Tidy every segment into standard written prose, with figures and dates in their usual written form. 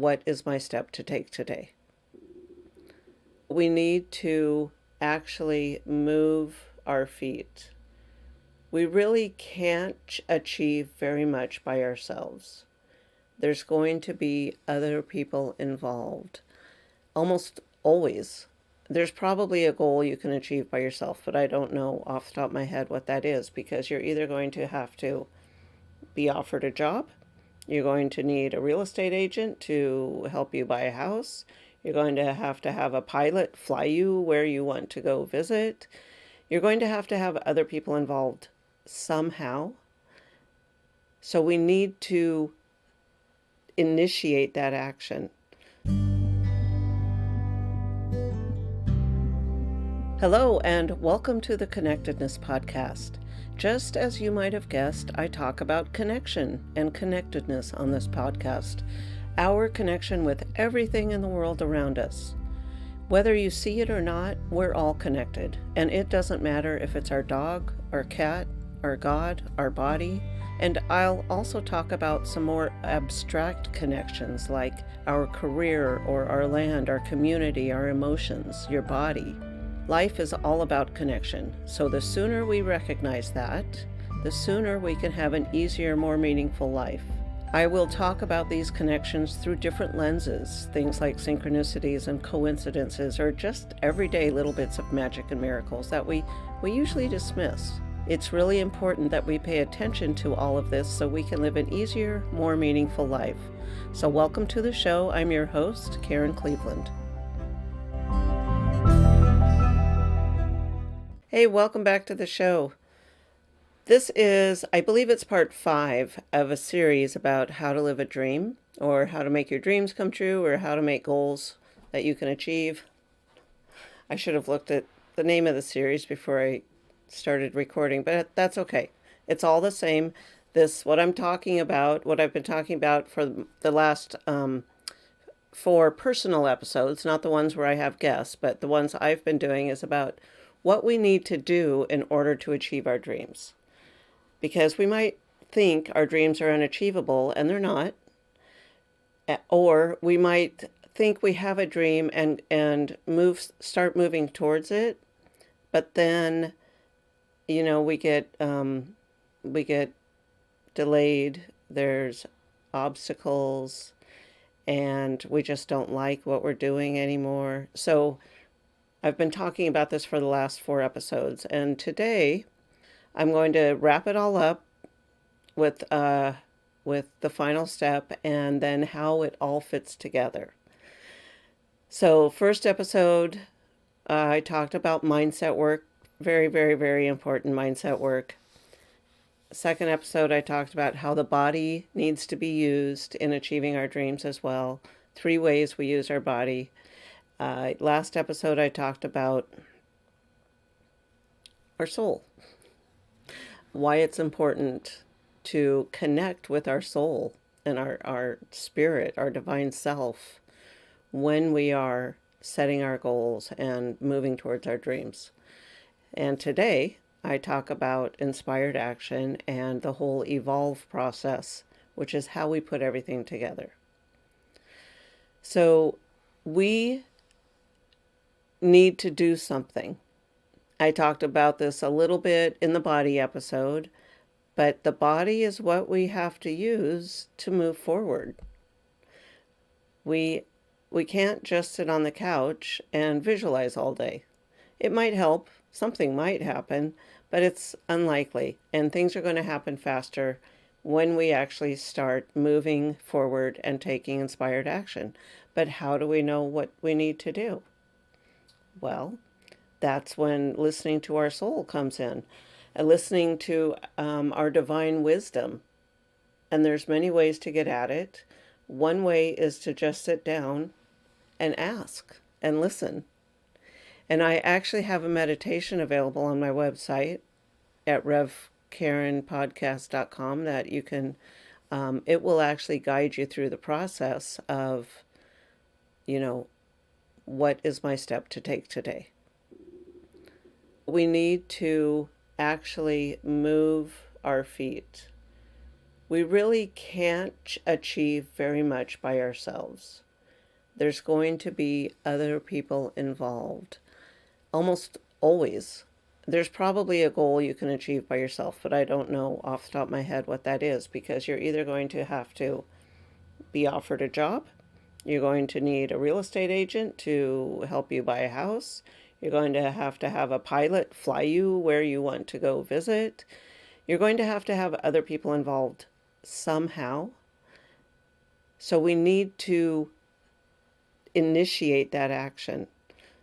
what is my step to take today? We need to actually move our feet. We really can't achieve very much by ourselves. There's going to be other people involved. Almost always. There's probably a goal you can achieve by yourself, but I don't know off the top of my head what that is, because you're either going to have to be offered a job, you're going to need a real estate agent to help you buy a house, you're going to have a pilot fly you where you want to go visit, you're going to have other people involved somehow. So we need to initiate that action. Hello, and welcome to the Connectedness Podcast. Just as you might have guessed, I talk about connection and connectedness on this podcast, our connection with everything in the world around us. Whether you see it or not, we're all connected, and it doesn't matter if it's our dog, our cat, our God, our body. And I'll also talk about some more abstract connections like our career or our land, our community, our emotions, your body. Life is all about connection, so the sooner we recognize that, the sooner we can have an easier, more meaningful life. I will talk about these connections through different lenses, things like synchronicities and coincidences, or just everyday little bits of magic and miracles that we usually dismiss. It's really important that we pay attention to all of this so we can live an easier, more meaningful life. So welcome to the show. I'm your host, Karen Cleveland. Hey, welcome back to the show. This is, I believe it's part 5 of a series about how to live a dream, or how to make your dreams come true, or how to make goals that you can achieve. I should have looked at the name of the series before I started recording, but that's okay. It's all the same. What I've been talking about for the last 4 personal episodes, not the ones where I have guests, but the ones I've been doing, is about what we need to do in order to achieve our dreams. Because we might think our dreams are unachievable, and they're not. Or we might think we have a dream and start moving towards it, but then, we get delayed. There's obstacles, and we just don't like what we're doing anymore. So I've been talking about this for the last 4 episodes, and today I'm going to wrap it all up with the final step, and then how it all fits together. So first episode, I talked about mindset work, very, very, very important mindset work. Second episode, I talked about how the body needs to be used in achieving our dreams as well. 3 ways we use our body. Last episode, I talked about our soul, why it's important to connect with our soul and our spirit, our divine self, when we are setting our goals and moving towards our dreams. And today, I talk about inspired action and the whole E.V.O.L.V.E process, which is how we put everything together. So we need to do something. I talked about this a little bit in the body episode, but the body is what we have to use to move forward. We can't just sit on the couch and visualize all day. It might help, something might happen, but it's unlikely, and things are going to happen faster when we actually start moving forward and taking inspired action. But how do we know what we need to do? Well, that's when listening to our soul comes in, and listening to our divine wisdom. And there's many ways to get at it. One way is to just sit down and ask and listen. And I actually have a meditation available on my website at revkarenpodcast.com that you can, it will actually guide you through the process of, what is my step to take today? We need to actually move our feet. We really can't achieve very much by ourselves. There's going to be other people involved. Almost always. There's probably a goal you can achieve by yourself, but I don't know off the top of my head what that is, because you're either going to have to be offered a job, you're going to need a real estate agent to help you buy a house, you're going to have a pilot fly you where you want to go visit, you're going to have other people involved somehow. So we need to initiate that action.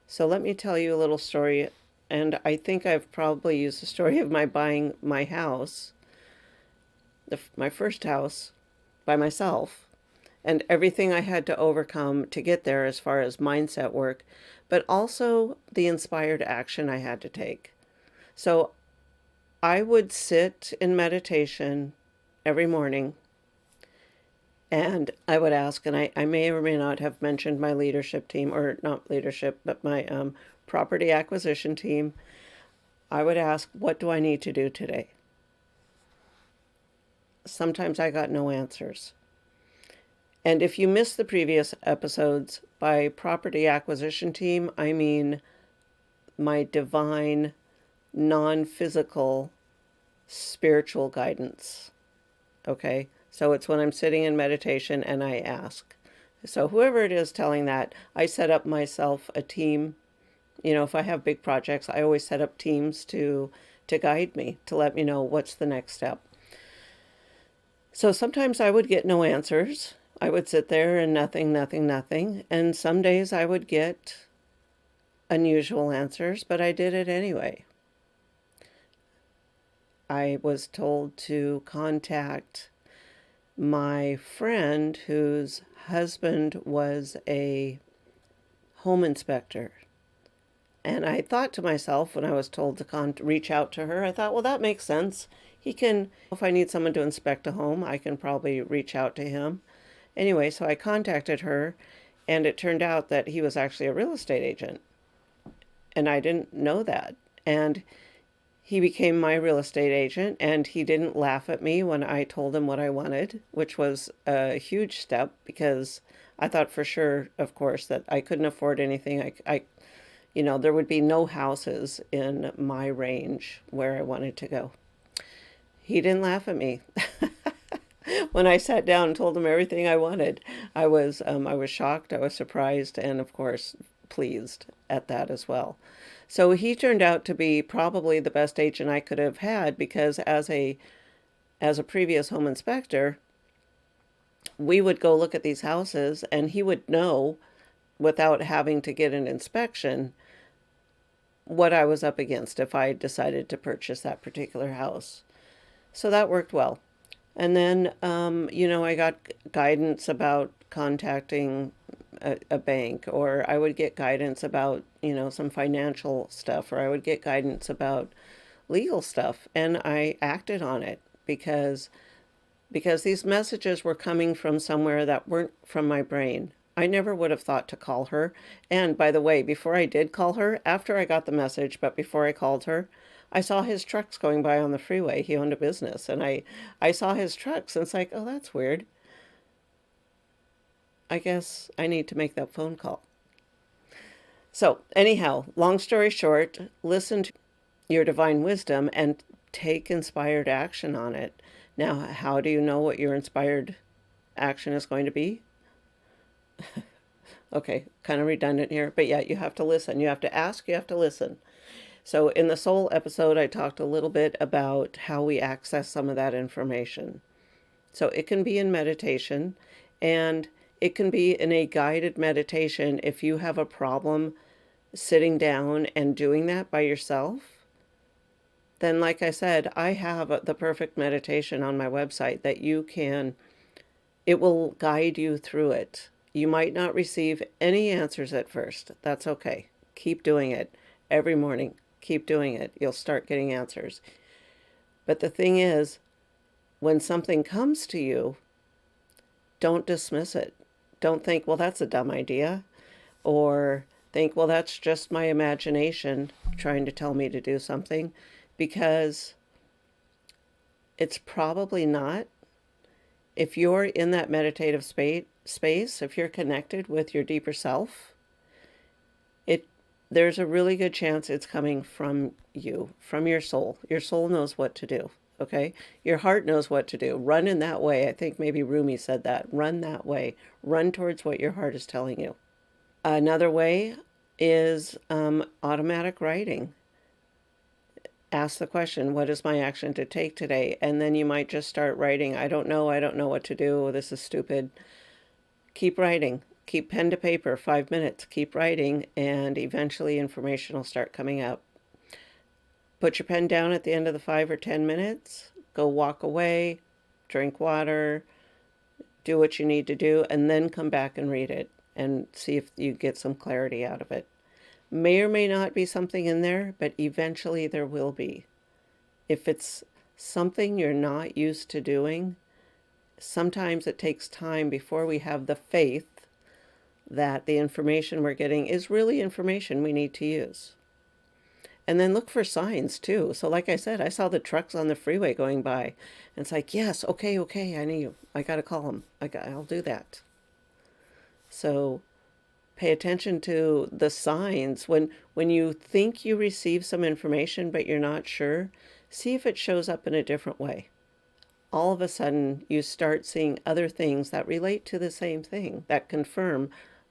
So let me tell you a little story, and I think I've probably used the story of my buying my house, my first house, by myself, and everything I had to overcome to get there as far as mindset work, but also the inspired action I had to take. So I would sit in meditation every morning, and I would ask, and I may or may not have mentioned my leadership team, or not leadership, but my property acquisition team. I would ask, what do I need to do today? Sometimes I got no answers. And if you missed the previous episodes, by property acquisition team, I mean my divine, non-physical, spiritual guidance. Okay? So it's when I'm sitting in meditation and I ask. So whoever it is telling that, I set up myself a team. You know, if I have big projects, I always set up teams to guide me, to let me know what's the next step. So sometimes I would get no answers. I would sit there and nothing, nothing, nothing. And some days I would get unusual answers, but I did it anyway. I was told to contact my friend whose husband was a home inspector. And I thought to myself, when I was told to reach out to her, I thought, well, that makes sense. He can, if I need someone to inspect a home, I can probably reach out to him. Anyway, so I contacted her, and it turned out that he was actually a real estate agent. And I didn't know that. And he became my real estate agent, and he didn't laugh at me when I told him what I wanted, which was a huge step, because I thought for sure, of course, that I couldn't afford anything. There would be no houses in my range where I wanted to go. He didn't laugh at me. When I sat down and told him everything I wanted, I was shocked, I was surprised, and of course pleased at that as well. So he turned out to be probably the best agent I could have had, because as a previous home inspector, we would go look at these houses and he would know, without having to get an inspection, what I was up against if I decided to purchase that particular house. So that worked well. And then, I got guidance about contacting a bank, or I would get guidance about, some financial stuff, or I would get guidance about legal stuff. And I acted on it because these messages were coming from somewhere that weren't from my brain. I never would have thought to call her. And by the way, before I did call her, after I got the message, but before I called her, I saw his trucks going by on the freeway. He owned a business, and I saw his trucks, and it's like, oh, that's weird. I guess I need to make that phone call. So anyhow, long story short, listen to your divine wisdom and take inspired action on it. Now, how do you know what your inspired action is going to be? Okay, kind of redundant here, but yeah, you have to listen. You have to ask, you have to listen. So in the soul episode, I talked a little bit about how we access some of that information. So it can be in meditation, and it can be in a guided meditation if you have a problem sitting down and doing that by yourself. Then, like I said, I have the perfect meditation on my website that it will guide you through it. You might not receive any answers at first. That's okay. Keep doing it every morning. Keep doing it. You'll start getting answers. But the thing is, when something comes to you, don't dismiss it. Don't think, well, that's a dumb idea. Or think, well, that's just my imagination trying to tell me to do something. Because it's probably not. If you're in that meditative space, if you're connected with your deeper self, it there's a really good chance it's coming from you, from your soul. Your soul knows what to do. Okay? Your heart knows what to do. Run in that way. I think maybe Rumi said that. Run that way. Run towards what your heart is telling you. Another way is automatic writing. Ask the question, what is my action to take today? And then you might just start writing, I don't know what to do, this is stupid. Keep writing. Keep pen to paper, 5 minutes. Keep writing, and eventually information will start coming up. Put your pen down at the end of the 5 or 10 minutes. Go walk away, drink water, do what you need to do, and then come back and read it and see if you get some clarity out of it. May or may not be something in there, but eventually there will be. If it's something you're not used to doing, sometimes it takes time before we have the faith that the information we're getting is really information we need to use. And then look for signs too. So like I said, I saw the trucks on the freeway going by, and it's like, yes, okay, I got to call them. I'll do that. So pay attention to the signs. When you think you receive some information but you're not sure, see if it shows up in a different way. All of a sudden you start seeing other things that relate to the same thing, that confirm,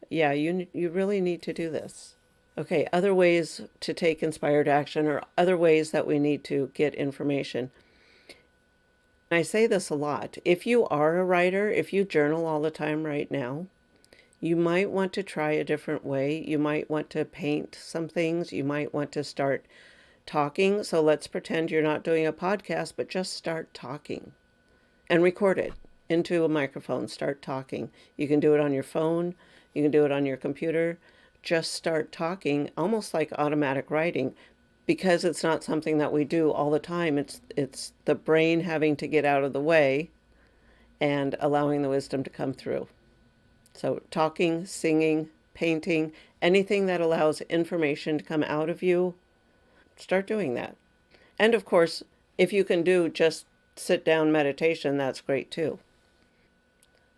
yeah, you really need to do this. Okay, other ways to take inspired action, or other ways that we need to get information. I say this a lot. If you are a writer, if you journal all the time right now, you might want to try a different way. You might want to paint some things. You might want to start talking. So let's pretend you're not doing a podcast, but just start talking and record it into a microphone. Start talking. You can do it on your phone. You can do it on your computer. Just start talking, almost like automatic writing, because it's not something that we do all the time. It's the brain having to get out of the way and allowing the wisdom to come through. So talking, singing, painting, anything that allows information to come out of you, start doing that. And of course, if you can do just sit down meditation, that's great too.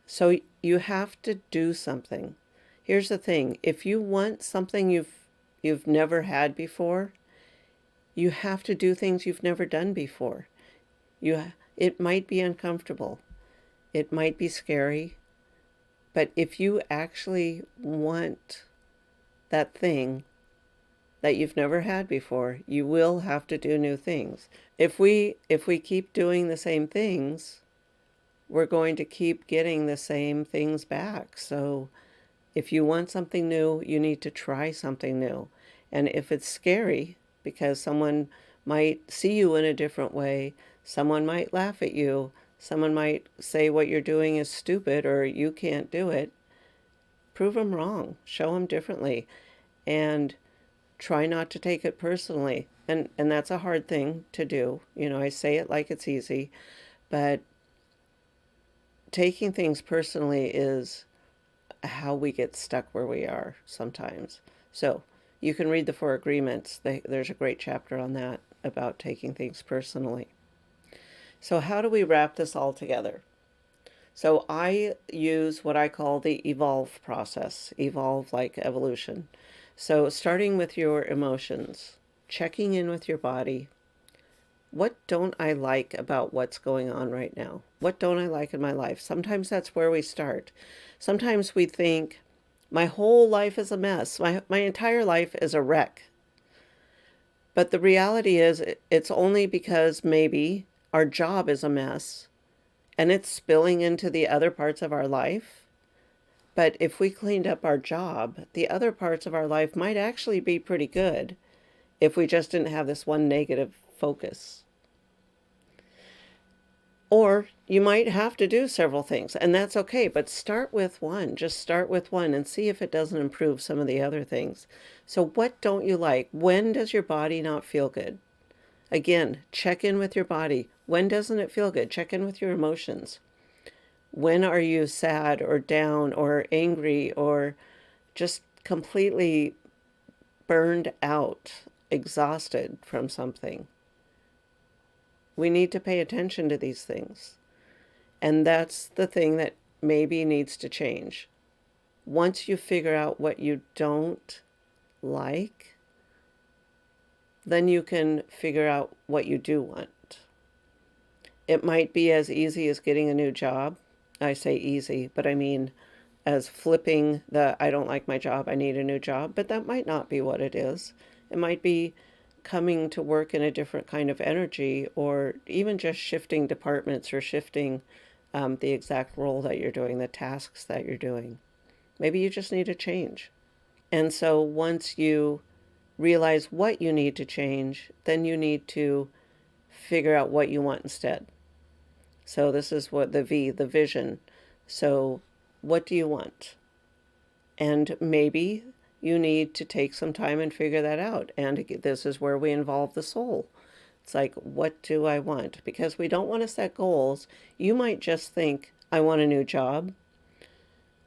So you have to do something. Here's the thing. If you want something you've never had before, you have to do things you've never done before. It might be uncomfortable. It might be scary. But if you actually want that thing that you've never had before, you will have to do new things. If we keep doing the same things, we're going to keep getting the same things back. So if you want something new, you need to try something new. And if it's scary, because someone might see you in a different way, someone might laugh at you, someone might say what you're doing is stupid or you can't do it, prove them wrong, show them differently, and try not to take it personally. And that's a hard thing to do. I say it like it's easy, but taking things personally is how we get stuck where we are sometimes. So you can read the Four Agreements. There's a great chapter on that about taking things personally. So how do we wrap this all together? So I use what I call the evolve process, evolve like evolution. So starting with your emotions, checking in with your body. What don't I like about what's going on right now? What don't I like in my life? Sometimes that's where we start. Sometimes we think, my whole life is a mess. My entire life is a wreck. But the reality is, it's only because maybe our job is a mess and it's spilling into the other parts of our life. But if we cleaned up our job, the other parts of our life might actually be pretty good if we just didn't have this one negative focus. Or you might have to do several things, and that's okay, but start with one. Just start with one and see if it doesn't improve some of the other things. So what don't you like? When does your body not feel good? Again, check in with your body. When doesn't it feel good? Check in with your emotions. When are you sad or down or angry or just completely burned out, exhausted from something? We need to pay attention to these things. And that's the thing that maybe needs to change. Once you figure out what you don't like, then you can figure out what you do want. It might be as easy as getting a new job. I say easy, but I mean as flipping the I don't like my job, I need a new job, but that might not be what it is. It might be coming to work in a different kind of energy, or even just shifting departments or shifting the exact role that you're doing, the tasks that you're doing. Maybe you just need a change. And so once you realize what you need to change, then you need to figure out what you want instead. So this is what the vision. So what do you want? And maybe you need to take some time and figure that out. And this is where we involve the soul. It's like, what do I want? Because we don't want to set goals. You might just think, I want a new job.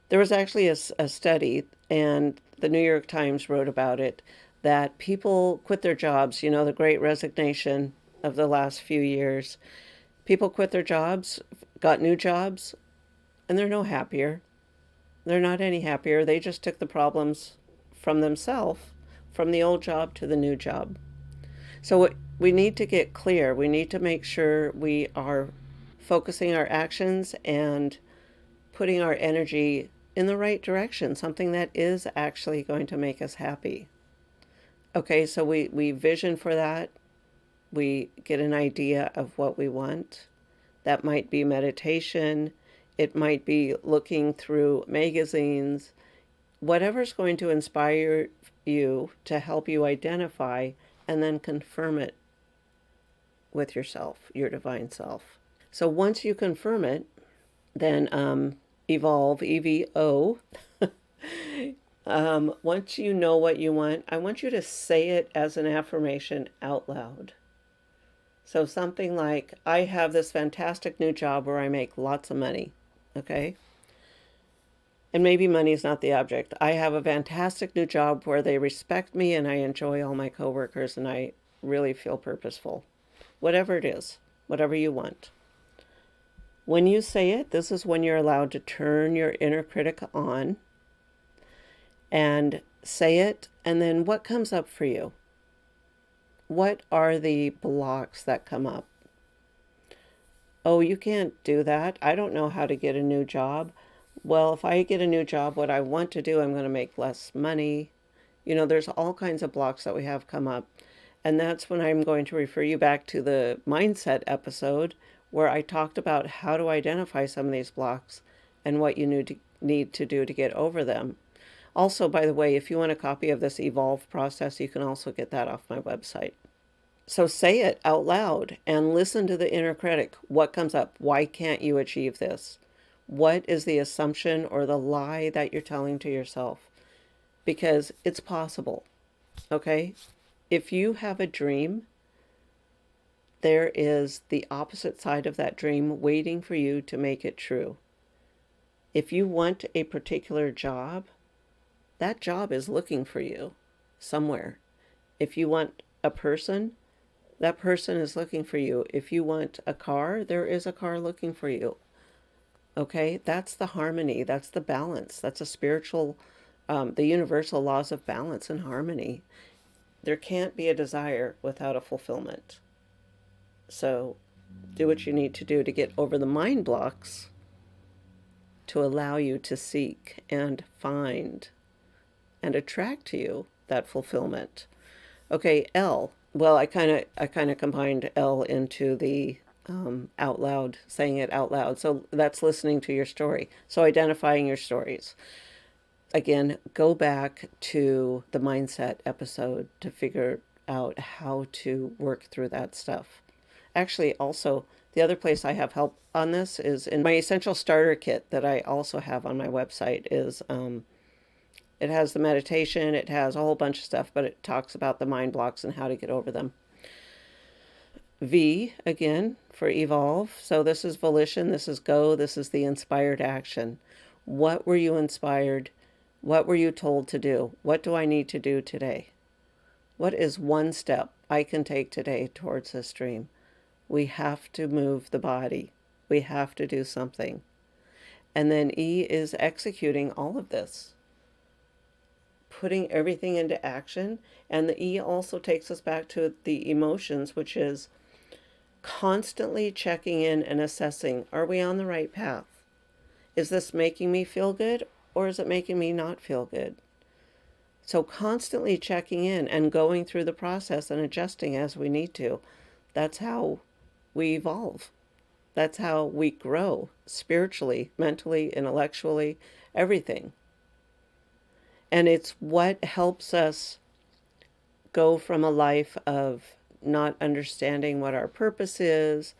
There was actually a study, and the New York Times wrote about it, that people quit their jobs, the great resignation of the last few years. People quit their jobs, got new jobs, and they're no happier. They're not any happier. They just took the problems from themselves, from the old job to the new job. So we need to get clear. We need to make sure we are focusing our actions and putting our energy in the right direction, something that is actually going to make us happy. Okay, so we vision for that. We get an idea of what we want. That might be meditation. It might be looking through magazines. Whatever's going to inspire you to help you identify and then confirm it with yourself, your divine self. So once you confirm it, then evolve, EVO. Once you know what you want, I want you to say it as an affirmation out loud. So something like, I have this fantastic new job where I make lots of money. Okay? And maybe money is not the object. I have a fantastic new job where they respect me and I enjoy all my coworkers and I really feel purposeful. Whatever it is, whatever you want. When you say it, this is when you're allowed to turn your inner critic on and say it. And then what comes up for you? What are the blocks that come up? Oh, you can't do that. I don't know how to get a new job. Well, if I get a new job, what I want to do, I'm going to make less money. There's all kinds of blocks that we have come up. And that's when I'm going to refer you back to the mindset episode where I talked about how to identify some of these blocks and what you need to do to get over them. Also, by the way, if you want a copy of this Evolve process, you can also get that off my website. So say it out loud and listen to the inner critic. What comes up? Why can't you achieve this? What is the assumption or the lie that you're telling to yourself? Because it's possible, okay? If you have a dream, there is the opposite side of that dream waiting for you to make it true. If you want a particular job, that job is looking for you somewhere. If you want a person, that person is looking for you. If you want a car, there is a car looking for you. Okay, that's the harmony. That's the balance. That's a spiritual, the universal laws of balance and harmony. There can't be a desire without a fulfillment. So do what you need to do to get over the mind blocks to allow you to seek and find and attract to you that fulfillment. Okay, L. Well, I kind of combined L into the out loud, saying it out loud. So that's listening to your story. So identifying your stories. Again, go back to the mindset episode to figure out how to work through that stuff. Actually, also, the other place I have help on this is in my essential starter kit that I also have on my website. Is it has the meditation, it has a whole bunch of stuff, but it talks about the mind blocks and how to get over them. V, again, for evolve. So this is volition, this is go, this is the inspired action. What were you inspired? What were you told to do? What do I need to do today? What is one step I can take today towards this dream? We have to move the body. We have to do something. And then E is executing all of this, putting everything into action. And the E also takes us back to the emotions, which is constantly checking in and assessing, are we on the right path? Is this making me feel good, or is it making me not feel good? So constantly checking in and going through the process and adjusting as we need to. That's how we evolve. That's how we grow spiritually, mentally, intellectually, everything. And it's what helps us go from a life of not understanding what our purpose is,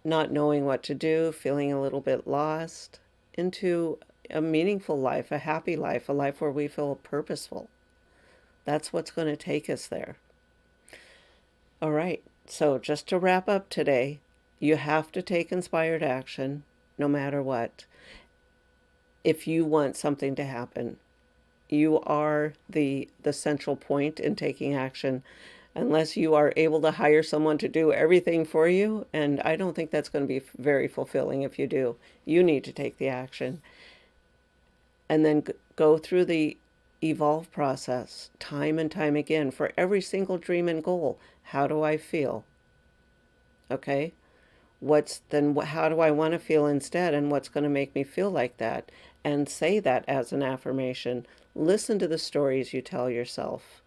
not knowing what to do, feeling a little bit lost, into a meaningful life, a happy life, a life where we feel purposeful. That's what's going to take us there. All right. So just to wrap up today, you have to take inspired action no matter what. If you want something to happen, you are the central point in taking action, unless you are able to hire someone to do everything for you. And I don't think that's going to be very fulfilling if you do. You need to take the action and then go through the evolve process time and time again for every single dream and goal. How do I feel? Okay. How do I want to feel instead, and what's going to make me feel like that? And say that as an affirmation. Listen to the stories you tell yourself.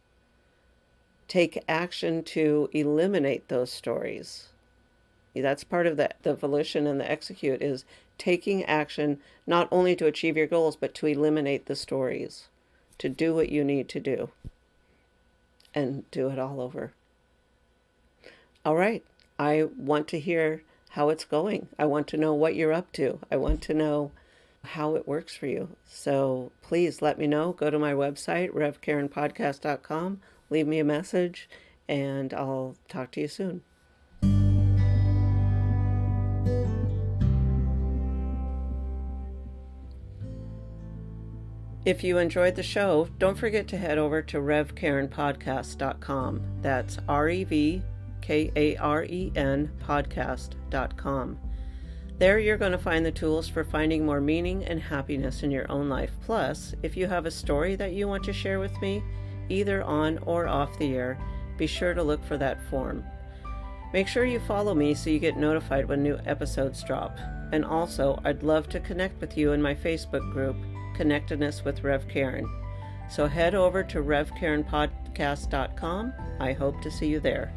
Take action to eliminate those stories. That's part of the volition and the execute is taking action not only to achieve your goals, but to eliminate the stories, to do what you need to do and do it all over. All right. I want to hear how it's going. I want to know what you're up to. I want to know how it works for you. So please let me know. Go to my website, revkarenpodcast.com. Leave me a message, and I'll talk to you soon. If you enjoyed the show, don't forget to head over to revkarenpodcast.com. That's REVKAREN podcast.com. There you're going to find the tools for finding more meaning and happiness in your own life. Plus, if you have a story that you want to share with me, either on or off the air, be sure to look for that form. Make sure you follow me so you get notified when new episodes drop. And also, I'd love to connect with you in my Facebook group, Connectedness with Rev Karen. So head over to revkarenpodcast.com. I hope to see you there.